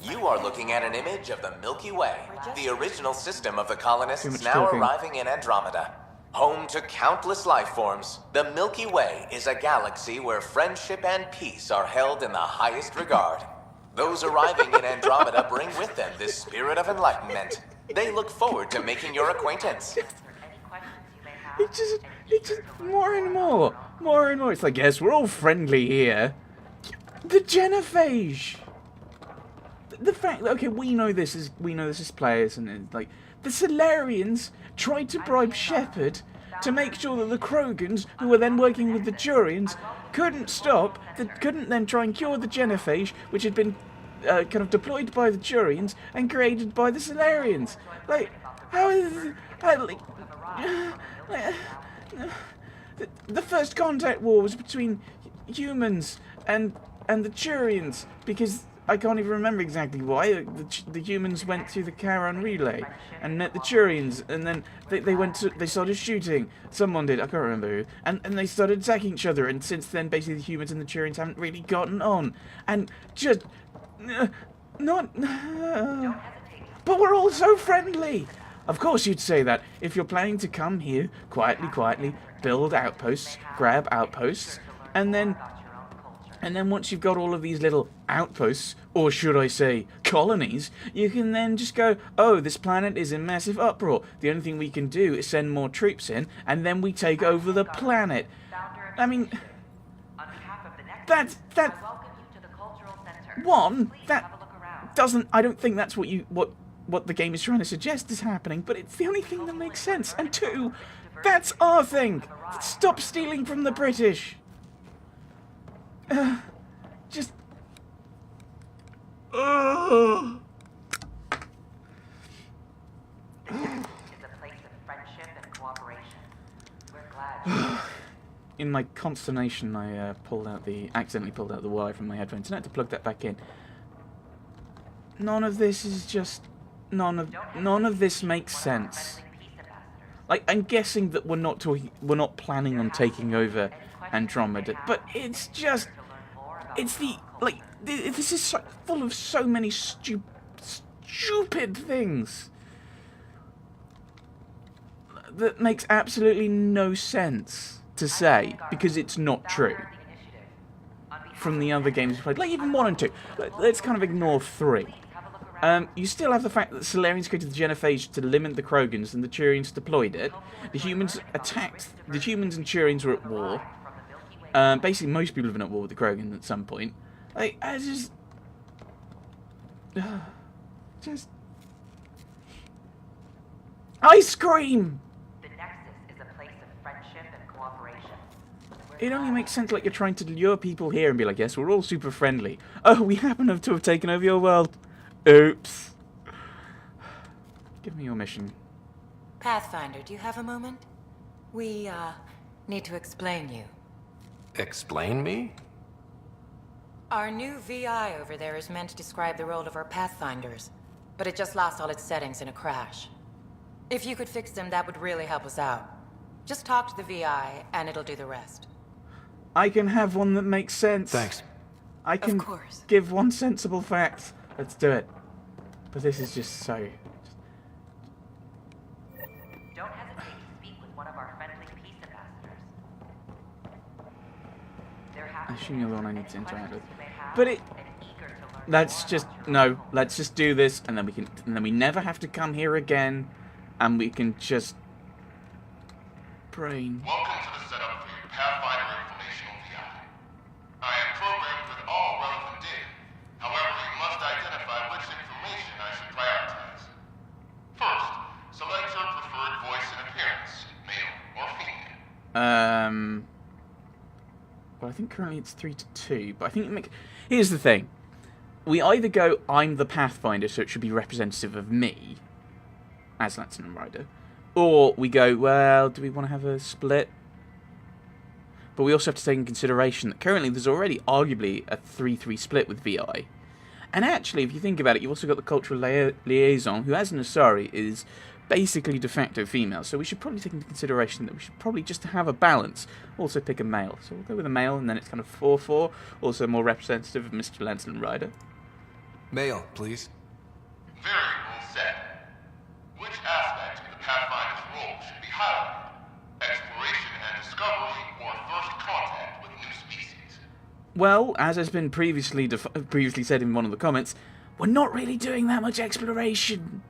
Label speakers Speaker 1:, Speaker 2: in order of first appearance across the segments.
Speaker 1: You are looking at an image of the Milky Way, the original system of the colonists now
Speaker 2: talking.
Speaker 1: arriving in Andromeda. Home to countless life forms, the Milky Way is a galaxy where friendship and peace are held in the highest regard. Those arriving in Andromeda bring with them this spirit of enlightenment. They look forward to making your acquaintance.
Speaker 2: It's just more and more. It's like, yes, we're all friendly here. The genophage. The fact that, okay, we know this as players, and like the Solarians tried to bribe Shepard to make sure that the Krogans, who were then working with the Turians, couldn't then try and cure the genophage, which had been kind of deployed by the Turians and created by the Solarians. Like, the first contact war was between humans and the Turians, because I can't even remember exactly why. The humans went through the Charon relay and met the Turians, and then they started shooting. Someone did, I can't remember who, and they started attacking each other, and since then basically the humans and the Turians haven't really gotten on. And just but we're all so friendly. Of course you'd say that if you're planning to come here quietly, build outposts, grab outposts, and then once you've got all of these little outposts, or should I say colonies, you can then just go, oh, this planet is in massive uproar. The only thing we can do is send more troops in, and then we take over the planet. I mean, that doesn't, I don't think that's what the game is trying to suggest is happening, but it's the only thing that makes sense. And two, that's our thing. Stop stealing from the British. Just... In my consternation, I accidentally pulled out the wire from my headphones and had to plug that back in. None of this is just... None of this makes sense. Like, I'm guessing that we're not planning on taking over Andromeda, but it's just... this is full of so many stupid things that makes absolutely no sense to say, because it's not true. From the other games we played, like even 1 and 2, let's kind of ignore 3. You still have the fact that the Solarians created the genophage to limit the Krogans, and the Turians deployed it. The humans and Turians were at war. Basically, most people have been at war with the Krogans at some point. Like, I just... Ice cream!
Speaker 3: The Nexus is a place of friendship and cooperation.
Speaker 2: It only makes sense like you're trying to lure people here and be like, yes, we're all super friendly. Oh, we happen to have taken over your world. Oops. Give me your mission.
Speaker 3: Pathfinder, do you have a moment? We, need to explain you.
Speaker 4: Explain me?
Speaker 3: Our new VI over there is meant to describe the role of our Pathfinders, but it just lost all its settings in a crash. If you could fix them, that would really help us out. Just talk to the VI, and it'll do the rest.
Speaker 2: I can have one that makes sense.
Speaker 4: Thanks.
Speaker 2: I can
Speaker 3: Of course.
Speaker 2: give one sensible fact. Let's do it. But this is just so...
Speaker 3: Don't hesitate to speak with one of our friendly peace ambassadors.
Speaker 2: I assume you're the one I need to interact with. But let's just do this, and then we never have to come here again, and we can just brain.
Speaker 5: Welcome to the setup for your Pathfinder informational VI. I am programmed with all relevant data. However, you must identify which information I should prioritize. First, select your preferred voice and appearance, male or female.
Speaker 2: Well, I think currently it's 3-2, but I think it makes... Here's the thing. We either go, I'm the Pathfinder, so it should be representative of me, as Lancelot Rider, or we go, well, do we want to have a split? But we also have to take in consideration that currently there's already arguably a 3-3 split with VI. And actually, if you think about it, you've also got the cultural liaison, who as an Asari is basically de facto female. So we should probably take into consideration that we should probably just have a balance. Also pick a male. So we'll go with a male, and then it's kind of 4-4. Also more representative of Mr. Lancelot Rider.
Speaker 4: Mail, please.
Speaker 5: Very well said. Which aspect of the Pathfinder's role should be highlighted? Exploration and discovery, or first contact with new species?
Speaker 2: Well, as has been previously said in one of the comments, we're not really doing that much exploration.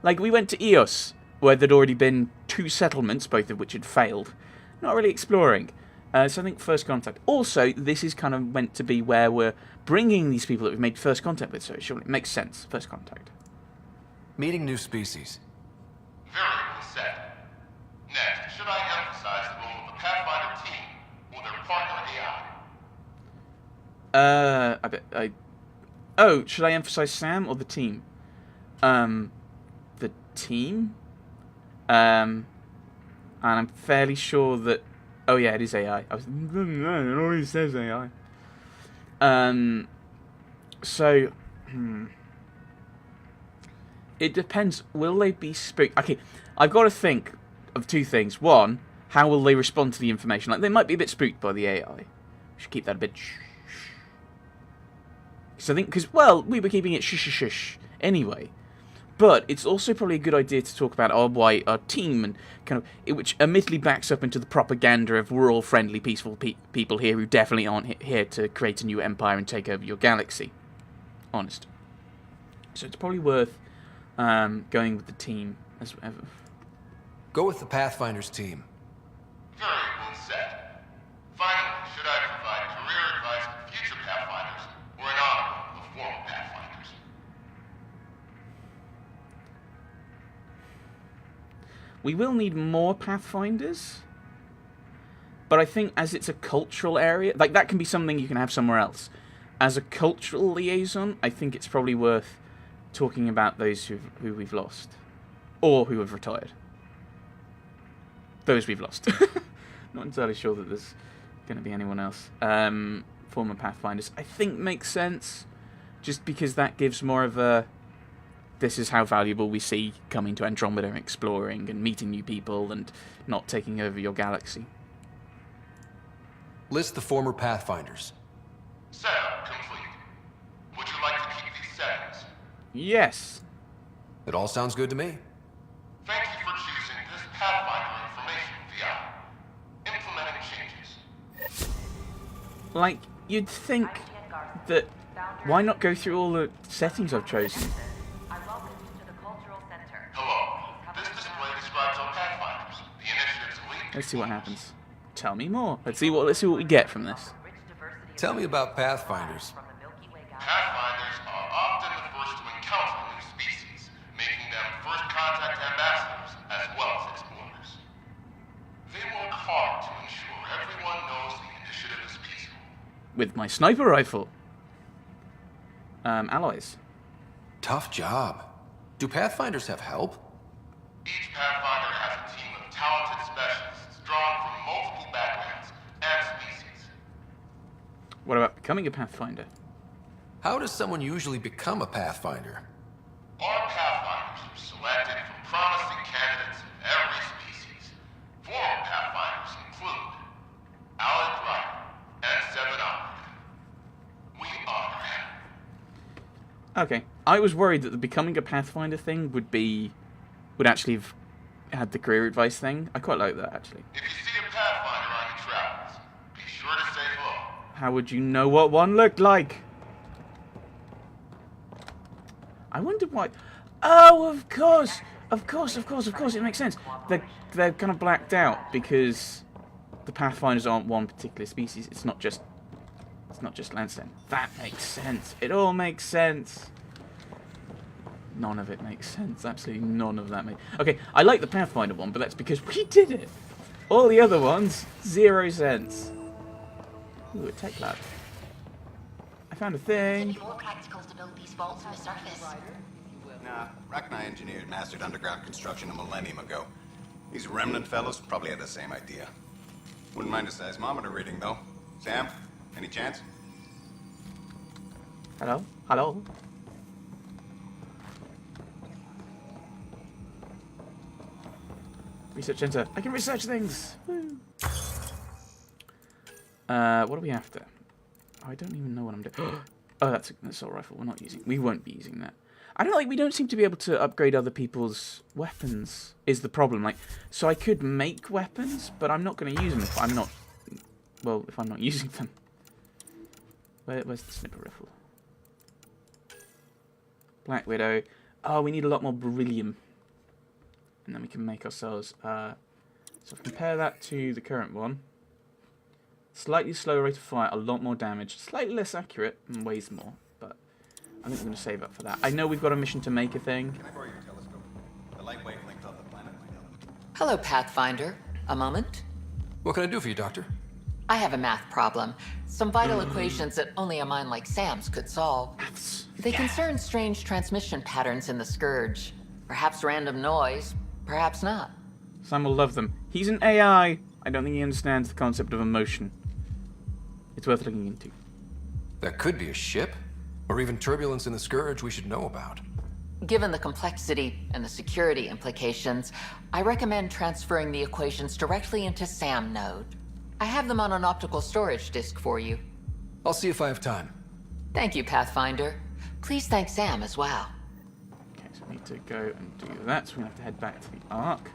Speaker 2: Like, we went to Eos, where there'd already been 2 settlements, both of which had failed. Not really exploring. So I think first contact. Also, this is kind of meant to be where we're bringing these people that we've made first contact with, so surely it makes sense. First contact.
Speaker 4: Meeting new species.
Speaker 5: Very well said. Next, should I emphasize the role of the Pathfinder team or their partner AI?
Speaker 2: Oh, should I emphasize Sam or the team? The team? And I'm fairly sure that... Oh yeah, it is AI. It always says AI. So... It depends. Will they be spooked? Okay, I've got to think of 2 things. One, how will they respond to the information? Like, they might be a bit spooked by the AI. We should keep that a bit shh. So I think, because, well, we were keeping it shh anyway. But it's also probably a good idea to talk about our team, and kind of, which admittedly backs up into the propaganda of we're all friendly, peaceful people here who definitely aren't here to create a new empire and take over your galaxy. Honest. So it's probably worth going with the team as ever.
Speaker 4: Go with the Pathfinder's team.
Speaker 5: Very well said. Finally, should I provide career advice to future Pathfinders or an honor of former Pathfinders?
Speaker 2: We will need more Pathfinders, but I think as it's a cultural area, like that can be something you can have somewhere else. As a cultural liaison, I think it's probably worth talking about those who we've lost, or who have retired. Those we've lost. Not entirely sure that there's going to be anyone else. Former Pathfinders, I think makes sense, just because that gives more of a, this is how valuable we see coming to Andromeda and exploring and meeting new people and not taking over your galaxy.
Speaker 4: List the former Pathfinders.
Speaker 5: Setup complete. Would you like to keep these settings?
Speaker 2: Yes.
Speaker 4: It all sounds good to me.
Speaker 5: Thank you for choosing this Pathfinder information VI. Implementing changes.
Speaker 2: Like, you'd think that, why not go through all the settings I've chosen?
Speaker 5: Hello. This display describes our Pathfinders, the initiative's elite.
Speaker 2: Let's see what happens. Tell me more. Let's see what we get from this.
Speaker 4: Tell me about Pathfinders.
Speaker 5: Pathfinders are often the first to encounter new species, making them first contact ambassadors as well as explorers. They work hard to ensure everyone knows the initiative is peaceful.
Speaker 2: With my sniper rifle. Alloys.
Speaker 4: Tough job. Do Pathfinders have help?
Speaker 5: Each Pathfinder has a team of talented specialists drawn from multiple backgrounds and species.
Speaker 2: What about becoming a Pathfinder?
Speaker 4: How does someone usually become a Pathfinder?
Speaker 5: Our Pathfinders are selected from promising candidates of every species. Former Pathfinders include Alec Wright and Seven Up. We honor him.
Speaker 2: Okay. I was worried that the becoming a Pathfinder thing would actually have had the career advice thing. I quite like that, actually.
Speaker 5: If you see a Pathfinder on your travels, be sure to say hello.
Speaker 2: How would you know what one looked like? I wondered why... Oh, of course! Of course, it makes sense. They're kind of blacked out because the Pathfinders aren't one particular species. It's not just Lansdowne. That makes sense. It all makes sense. None of it makes sense. Absolutely none of that makes... Okay, I like the Pathfinder one, but that's because we did it. All the other ones, 0 sense. Ooh, a tech lab. I found a thing.
Speaker 6: More practical to build these vaults on the surface.
Speaker 7: Nah, Rack and I engineered mastered underground construction a millennium ago. These remnant fellows probably had the same idea. Wouldn't mind a seismometer reading, though. Sam, any chance?
Speaker 2: Hello? Hello? Research center. I can research things! Woo. What are we after? Oh, I don't even know what I'm doing. Oh, that's an assault rifle. We won't be using that. We don't seem to be able to upgrade other people's weapons, is the problem. Like, so I could make weapons, but I'm not going to use them if I'm not, if I'm not using them. Where's the snipper rifle? Black Widow. Oh, we need a lot more beryllium. And then we can make ourselves, so compare that to the current one. Slightly slower rate of fire, a lot more damage, slightly less accurate, and weighs more. But I think we're going to save up for that. I know we've got a mission to make a thing.
Speaker 7: Can I borrow your telescope? The light wavelength of the planet might help.
Speaker 3: Hello, Pathfinder. A moment?
Speaker 4: What can I do for you, Doctor?
Speaker 3: I have a math problem. Some vital equations that only a mind like Sam's could solve. They concern strange transmission patterns in the Scourge. Perhaps random noise, perhaps not.
Speaker 2: Sam will love them. He's an AI. I don't think he understands the concept of emotion. It's worth looking into.
Speaker 4: That could be a ship, or even turbulence in the Scourge we should know about.
Speaker 3: Given the complexity and the security implications, I recommend transferring the equations directly into SAM node. I have them on an optical storage disk for you.
Speaker 4: I'll see if I have time.
Speaker 3: Thank you, Pathfinder. Please thank Sam as well.
Speaker 2: Okay, so we need to go and do that. So we have to head back to the Ark.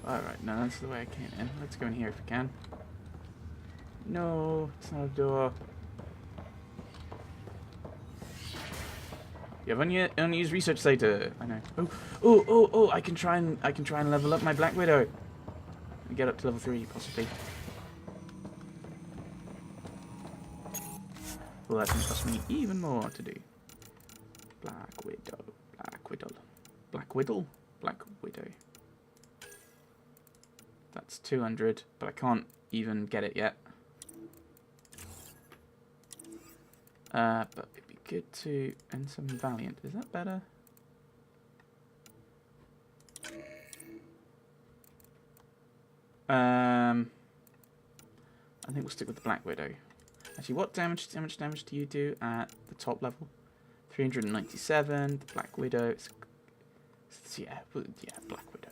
Speaker 2: Alright, no, that's the way I came in. Let's go in here if we can. No, it's not a door. You have unused research data. I know. Oh! I can try and level up my Black Widow. And get up to level 3, possibly. Well, that's going to cost me even more to do. Black Widow. That's 200, but I can't even get it yet. But it'd be good to end some Valiant. Is that better? I think we'll stick with the Black Widow. Actually, how much damage do you do at the top level? 397. The Black Widow. Yeah, Black Widow.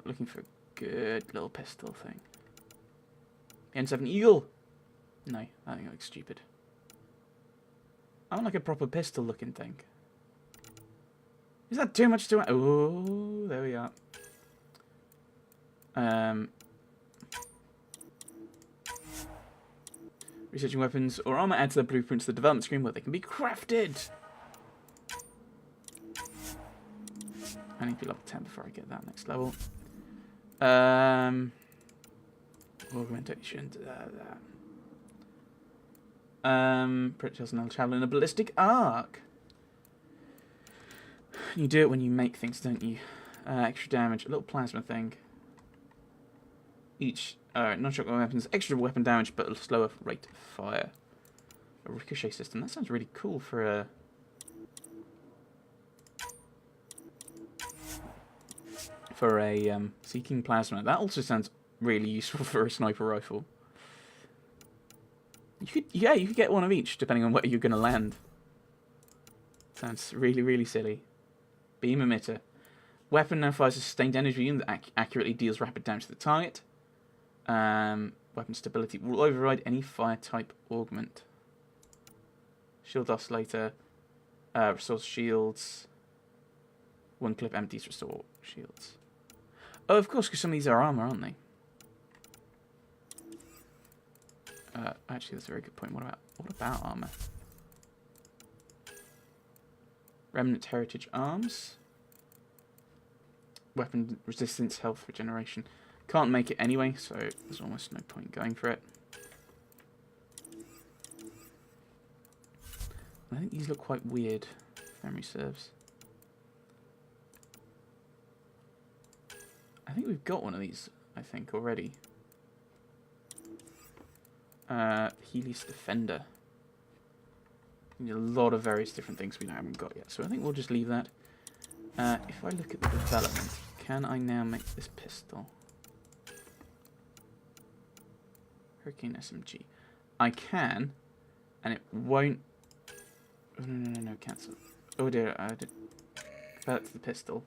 Speaker 2: Looking for a good little pistol thing. N7 Eagle. No, I think that looks stupid. I want like a proper pistol looking thing. Is that too much to... Oh, there we are. Researching weapons or armor, add to the blueprints to the development screen where they can be crafted. I need to be level 10 before I get that next level. Augmentation. Projectiles now travel in a ballistic arc. You do it when you make things, don't you? Extra damage, a little plasma thing. Each non-shotgun weapons, extra weapon damage, but a slower rate of fire. A ricochet system. That sounds really cool for a. Seeking plasma. That also sounds really useful for a sniper rifle. You could get one of each depending on where you're going to land. Sounds really, really silly. Beam emitter. Weapon now fires a sustained energy beam that accurately deals rapid damage to the target. Weapon stability will override any fire type augment. Shield oscillator. Restores shields. One clip empties, restore shields. Oh, of course, because some of these are armor, aren't they? Actually, that's a very good point. What about armor? Remnant Heritage Arms. Weapon resistance, health regeneration. Can't make it anyway, so there's almost no point going for it. I think these look quite weird, if memory serves. I think we've got one of these, already. Helios Defender. We need a lot of various different things we haven't got yet, so I think we'll just leave that. If I look at the development, can I now make this pistol? Hurricane SMG. I can, and it won't... Oh, no, cancel. Oh dear, I did... Compare that to the pistol.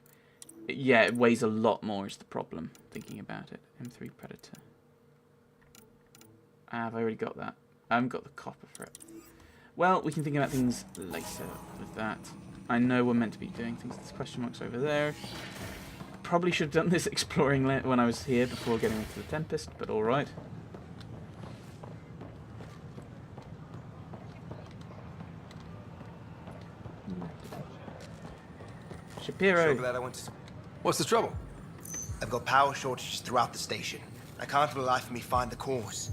Speaker 2: Yeah, it weighs a lot more is the problem, thinking about it. M3 Predator. Have I already got that? I haven't got the copper for it. Well, we can think about things later with that. I know we're meant to be doing things. There's question marks over there. Probably should have done this exploring when I was here before getting into the Tempest, but alright. Shapiro.
Speaker 8: So glad I went to...
Speaker 4: What's the trouble?
Speaker 8: I've got power shortages throughout the station. I can't for the life of me find the cause.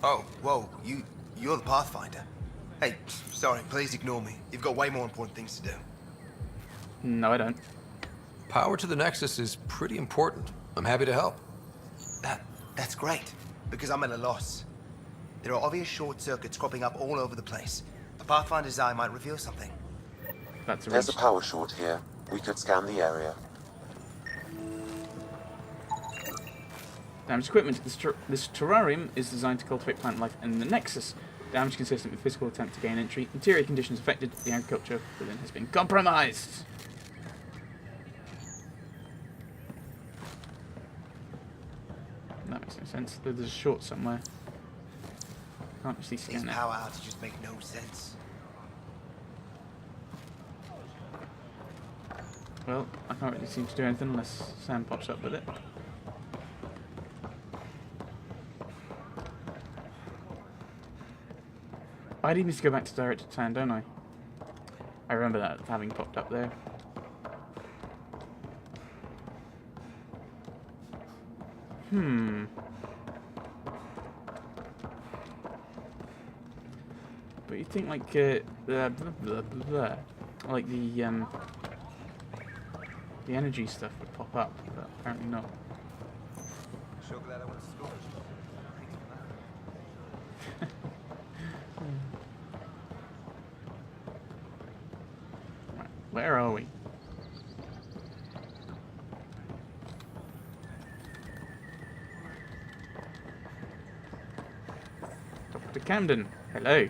Speaker 8: Oh, whoa, you're the Pathfinder. Hey, sorry, please ignore me. You've got way more important things to do.
Speaker 2: No, I don't.
Speaker 4: Power to the Nexus is pretty important. I'm happy to help.
Speaker 8: That's great, because I'm at a loss. There are obvious short circuits cropping up all over the place. A Pathfinder's eye might reveal something.
Speaker 2: That's a
Speaker 9: There's a
Speaker 2: reach.
Speaker 9: power short here. We could scan the area.
Speaker 2: Damaged equipment. This terrarium is designed to cultivate plant life in the Nexus. Damage consistent with physical attempt to gain entry. Interior conditions affected. The agriculture within has been compromised. That makes no sense. There's a short somewhere. Can't actually
Speaker 8: These
Speaker 2: scan it.
Speaker 8: power outages make no sense.
Speaker 2: Well, I can't really seem to do anything unless Sam pops up with it. I do need to go back to Direct to Town, don't I? I remember that having popped up there. But you'd think like like the energy stuff would pop up, but apparently not.
Speaker 8: So glad I went to school.
Speaker 2: Right, where are we? Dr. Camden, hello.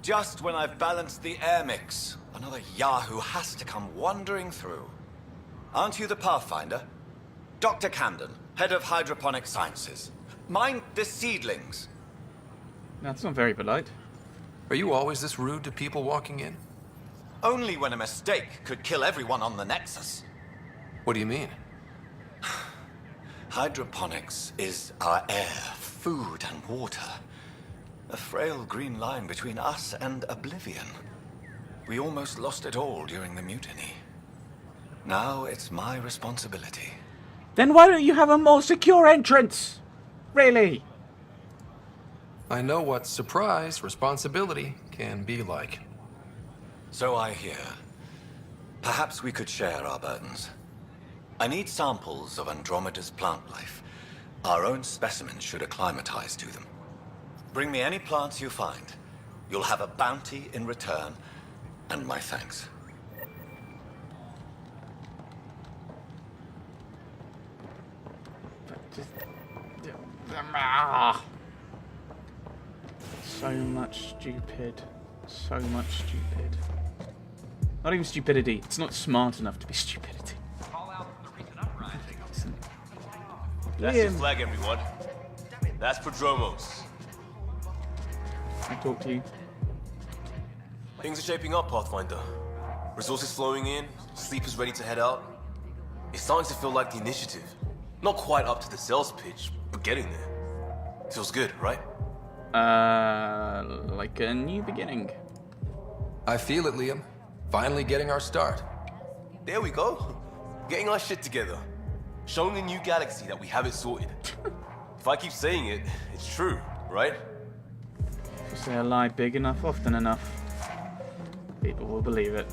Speaker 10: Just when I've balanced the air mix, another Yahoo has to come wandering through. Aren't you the Pathfinder? Dr. Camden, head of hydroponic sciences. Mind the seedlings.
Speaker 2: That's not very polite.
Speaker 4: Are you always this rude to people walking in?
Speaker 10: Only when a mistake could kill everyone on the Nexus.
Speaker 4: What do you mean?
Speaker 10: Hydroponics is our air, food, and water. A frail green line between us and oblivion. We almost lost it all during the mutiny. Now it's my responsibility.
Speaker 2: Then why don't you have a more secure entrance? Really?
Speaker 4: I know what surprise responsibility can be like.
Speaker 10: So I hear. Perhaps we could share our burdens. I need samples of Andromeda's plant life. Our own specimens should acclimatize to them. Bring me any plants you find. You'll have a bounty in return, and my thanks.
Speaker 2: So much stupid. So much stupid. Not even stupidity. It's not smart enough to be stupidity. Listen.
Speaker 11: That's your flag, everyone. That's Prodromos.
Speaker 2: I talk to you.
Speaker 11: Things are shaping up, Pathfinder. Resources flowing in, sleepers ready to head out. It's starting to feel like the initiative. Not quite up to the sales pitch, but getting there. Feels good, right?
Speaker 2: Like a new beginning.
Speaker 4: I feel it, Liam. Finally getting our start.
Speaker 11: There we go. Getting our shit together. Showing a new galaxy that we have it sorted. If I keep saying it, it's true, right?
Speaker 2: If you say a lie big enough, often enough, people will believe it.